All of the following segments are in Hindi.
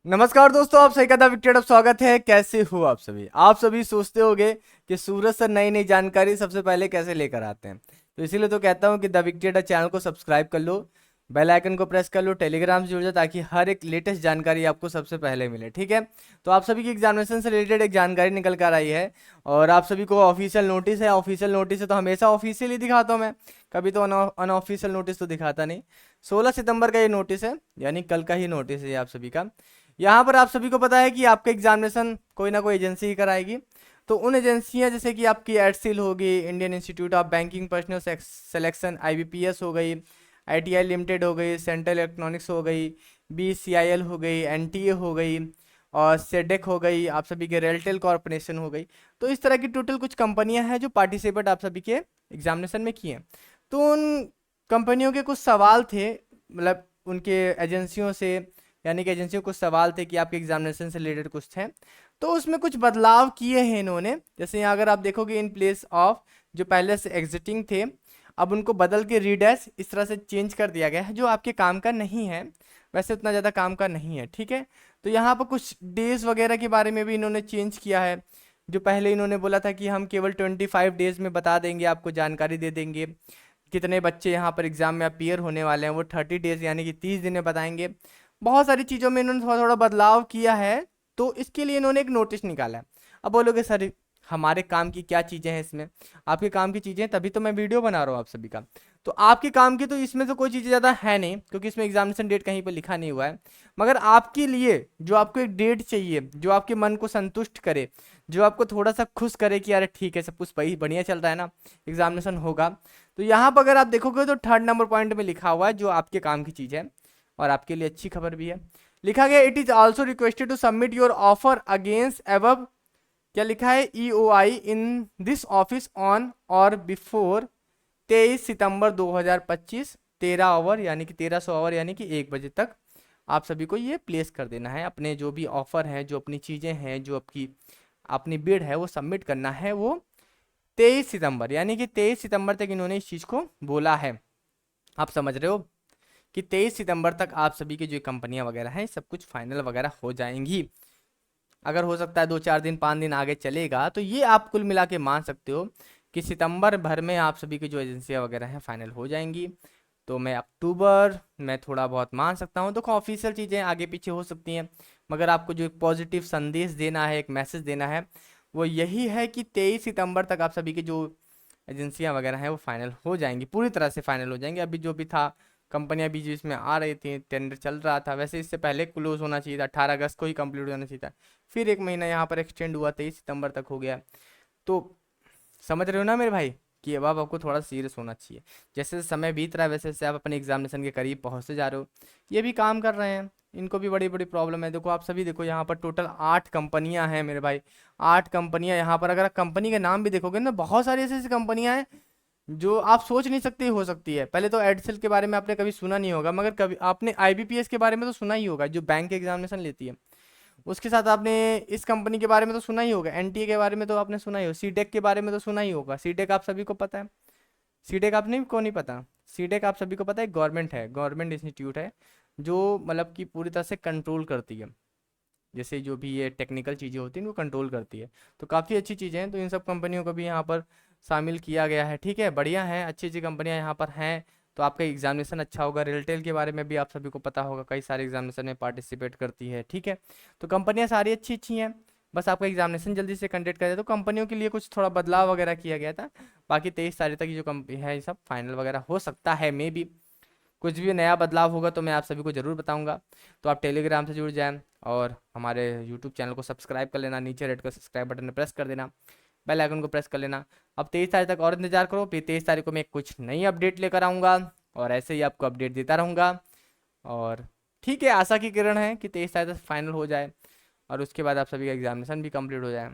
नमस्कार दोस्तों, आप सही कथा विकेट अब स्वागत है। कैसे हो आप सभी सोचते होंगे कि सूरज सर नई नई जानकारी सबसे पहले कैसे लेकर आते हैं। तो इसीलिए तो कहता हूँ कि द विकेट चैनल को सब्सक्राइब कर लो, बेल आइकन को प्रेस कर लो, टेलीग्राम से जुड़ जाओ ताकि हर एक लेटेस्ट जानकारी आपको सबसे पहले मिले। ठीक है, तो आप सभी की एग्जामिनेशन से रिलेटेड एक जानकारी निकल कर आई है और आप सभी को ऑफिशियल नोटिस है। ऑफिशियल नोटिस है तो हमेशा ऑफिशियल ही दिखाता हूँ मैं, कभी तो अनऑफिशियल नोटिस तो दिखाता नहीं। 16 सितंबर का ये नोटिस है, यानी कल का ही नोटिस है ये आप सभी का। यहाँ पर आप सभी को पता है कि आपका एग्जामिनेशन कोई ना कोई एजेंसी ही कराएगी। तो उन एजेंसियाँ जैसे कि आपकी एडसिल होगी, Indian institute of banking personal selection, IBPS हो गई, आईटीआई लिमिटेड हो गई, सेंट्रल इलेक्ट्रॉनिक्स हो गई, बीसीआईएल हो गई, एनटीए हो गई और सेडेक हो गई, आप सभी के रेलटेल कॉर्पोरेशन हो गई। तो इस तरह की टोटल कुछ कंपनियां हैं जो पार्टिसिपेट आप सभी के एग्जामिनेशन में किए हैं। तो उन कंपनियों के कुछ सवाल थे, मतलब उनके एजेंसियों से, यानी कि एजेंसियों को सवाल थे कि आपके एग्जामिनेशन से रिलेटेड कुछ थे। तो उसमें कुछ बदलाव किए हैं इन्होंने। जैसे यहाँ अगर आप देखोगे, इन प्लेस ऑफ जो पहले से एग्जिटिंग थे, अब उनको बदल के रीडैश इस तरह से चेंज कर दिया गया है, जो आपके काम का नहीं है। वैसे उतना ज़्यादा काम का नहीं है, ठीक है। तो यहाँ पर कुछ डेज वगैरह के बारे में भी इन्होंने चेंज किया है। जो पहले इन्होंने बोला था कि हम केवल 25 डेज में बता देंगे, आपको जानकारी दे देंगे कितने बच्चे यहाँ पर एग्जाम में अपीयर होने वाले हैं, वो 30 डेज यानी कि 30 दिन में बताएंगे। बहुत सारी चीज़ों में इन्होंने थोड़ा थोड़ा बदलाव किया है। तो इसके लिए इन्होंने एक नोटिस निकाला है। अब बोलोगे सर हमारे काम की क्या चीज़ें हैं इसमें? आपके काम की चीज़ें, तभी तो मैं वीडियो बना रहा हूँ आप सभी का। तो आपके काम की तो इसमें तो कोई चीज़ें ज़्यादा है नहीं, क्योंकि इसमें एग्जामिनेशन डेट कहीं पर लिखा नहीं हुआ है। मगर आपके लिए जो आपको एक डेट चाहिए, जो आपके मन को संतुष्ट करे, जो आपको थोड़ा सा खुश करे कि यार ठीक है, सब कुछ बढ़िया चल रहा है ना, एग्जामिनेशन होगा। तो यहाँ पर अगर आप देखोगे तो 3rd नंबर पॉइंट में लिखा हुआ है जो आपके काम की चीज़ है और आपके लिए अच्छी खबर भी है। लिखा गया, it is also requested to submit your offer against above, क्या लिखा है, EOI in this office on or before 23 सितंबर 2025, 13 आवर यानी कि 1300 आवर यानी कि 1 बजे तक आप सभी को ये प्लेस कर देना है। अपने जो भी ऑफर है, जो अपनी चीज़ें हैं, जो आपकी अपनी बिड है, वो सबमिट करना है। वो 23 सितंबर यानी कि 23 सितंबर तक इन्होंने इस चीज़ को बोला है। आप समझ रहे हो कि 23 सितंबर तक आप सभी की जो कंपनियां वगैरह हैं सब कुछ फाइनल वगैरह हो जाएंगी। अगर हो सकता है 2-4 दिन 5 दिन आगे चलेगा, तो ये आप कुल मिला के मान सकते हो कि सितंबर भर में आप सभी की जो एजेंसियां वगैरह हैं फाइनल हो जाएंगी। तो मैं अक्टूबर में थोड़ा बहुत मान सकता हूँ। देखो ऑफिशियल चीज़ें आगे पीछे हो सकती हैं, मगर आपको जो एक पॉजिटिव संदेश देना है, एक मैसेज देना है, वो यही है कि 23 सितंबर तक आप सभी की जो एजेंसियां वगैरह हैं वो फाइनल हो जाएंगी, पूरी तरह से फाइनल हो जाएंगी। अभी जो भी था, कंपनियां भी जो इसमें आ रही थी, टेंडर चल रहा था, वैसे इससे पहले क्लोज होना चाहिए था, 18 अगस्त को ही कंप्लीट हो जाना चाहिए था। फिर एक महीना यहाँ पर एक्सटेंड हुआ, 23 सितंबर तक हो गया। तो समझ रहे हो ना मेरे भाई कि अब आपको थोड़ा सीरियस होना चाहिए। जैसे जैसे समय बीत रहा है वैसे वैसे आप अपने एग्जामिनेशन के करीब पहुँचते जा रहे हो। ये भी काम कर रहे हैं, इनको भी बड़ी बड़ी प्रॉब्लम है। देखो आप सभी देखो, यहाँ पर टोटल 8 कंपनियां हैं मेरे भाई। 8 कंपनियां यहाँ पर, अगर आप कंपनी के नाम भी देखोगे ना, बहुत सारी ऐसी ऐसी कंपनियां हैं जो आप सोच नहीं सकते हो सकती है। पहले तो एडसेल के बारे में आपने कभी सुना नहीं होगा, मगर कभी आपने आईबीपीएस के बारे में तो सुना ही होगा, जो बैंक एग्जामिनेशन लेती है। उसके साथ आपने इस कंपनी के बारे में तो सुना ही होगा, एनटीए के बारे में तो आपने सुना ही होगा, सीटेक के बारे में तो सुना ही होगा। सीटेक आप सभी को पता है। सीटेक आपने को नहीं पता? सीटेक आप सभी को पता है, गवर्नमेंट है, गवर्नमेंट इंस्टीट्यूट है, जो मतलब कि पूरी तरह से कंट्रोल करती है। जैसे जो भी ये टेक्निकल चीज़ें होती हैं वो कंट्रोल करती है। तो काफ़ी अच्छी चीज़ें हैं। तो इन सब कंपनियों को भी यहाँ पर शामिल किया गया है। ठीक है, बढ़िया है, अच्छी अच्छी कंपनियाँ यहाँ पर हैं। तो आपका एग्जामिनेशन अच्छा होगा। रेलटेल के बारे में भी आप सभी को पता होगा, कई सारे एग्जामिनेशन में पार्टिसिपेट करती है। ठीक है, तो कंपनियाँ सारी अच्छी अच्छी हैं। बस आपका एग्जामिनेशन जल्दी से कंडक्ट कर दे। तो कंपनियों के लिए कुछ थोड़ा बदलाव वगैरह किया गया था। बाकी 23 तारीख तक ये जो कंपनी है, ये सब फाइनल वगैरह हो सकता है, मे बी कुछ भी नया बदलाव होगा तो मैं आप सभी को ज़रूर बताऊंगा। तो आप टेलीग्राम से जुड़ जाएं और हमारे यूट्यूब चैनल को सब्सक्राइब कर लेना, नीचे रेड का सब्सक्राइब बटन प्रेस कर देना, बेल आइकन को प्रेस कर लेना। अब 23 तारीख तक और इंतजार करो, फिर 23 तारीख को मैं कुछ नई अपडेट लेकर आऊँगा और ऐसे ही आपको अपडेट देता रहूँगा। और ठीक है, आशा की किरण है कि 23 तारीख तक फाइनल हो जाए और उसके बाद आप सभी का एग्जामिनेशन भी कंप्लीट हो जाए।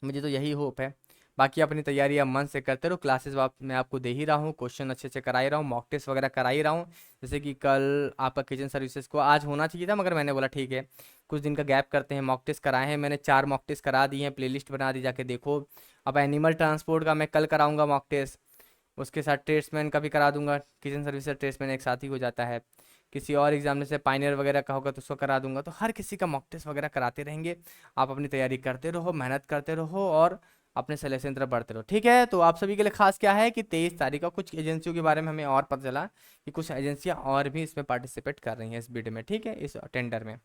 मुझे तो यही होप है। बाकी अपनी तैयारी आप मन से करते रहो। क्लासेस मैं आपको दे ही रहा हूँ, क्वेश्चन अच्छे से करा ही रहा हूँ, मॉक टेस्ट वगैरह करा ही रहा हूँ। जैसे कि कल आपका किचन सर्विसेज को आज होना चाहिए था, मगर मैंने बोला ठीक है कुछ दिन का गैप करते हैं। मॉक टेस्ट कराए हैं मैंने, 4 मॉक टेस्ट करा दिए हैं, प्लेलिस्ट बना दी, जाके देखो। अब एनिमल ट्रांसपोर्ट का मैं कल कराऊंगा मॉक टेस्ट, उसके साथ ट्रेड्समैन का भी करा दूंगा। किचन सर्विसेज ट्रेड्समैन एक साथ ही हो जाता है। किसी और एग्जाम जैसे पाइनियर वगैरह का होगा तो उसको करा दूंगा। तो हर किसी का मॉक टेस्ट वगैरह कराते रहेंगे। आप अपनी तैयारी करते रहो, मेहनत करते रहो और अपने सिलेक्शन तरफ बढ़ते रहो, ठीक है। तो आप सभी के लिए खास क्या है कि 23 तारीख को कुछ एजेंसियों के बारे में हमें और पता चला कि कुछ एजेंसियां और भी इसमें पार्टिसिपेट कर रही हैं इस बिड में, ठीक है, इस टेंडर में।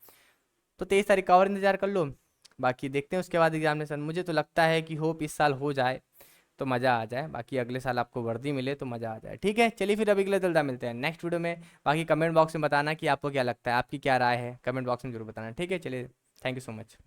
तो 23 तारीख का और इंतजार कर लो। बाकी देखते हैं उसके बाद एग्जामिनेशन। मुझे तो लगता है कि होप इस साल हो जाए तो मज़ा आ जाए, बाकी अगले साल आपको वर्दी मिले तो मज़ा आ जाए, ठीक है। चलिए फिर अभी के लिए जल्दा मिलते हैं नेक्स्ट वीडियो में। बाकी कमेंट बॉक्स में बताना कि आपको क्या लगता है, आपकी क्या राय है, कमेंट बॉक्स में जरूर बताना, ठीक है। चलिए, थैंक यू सो मच।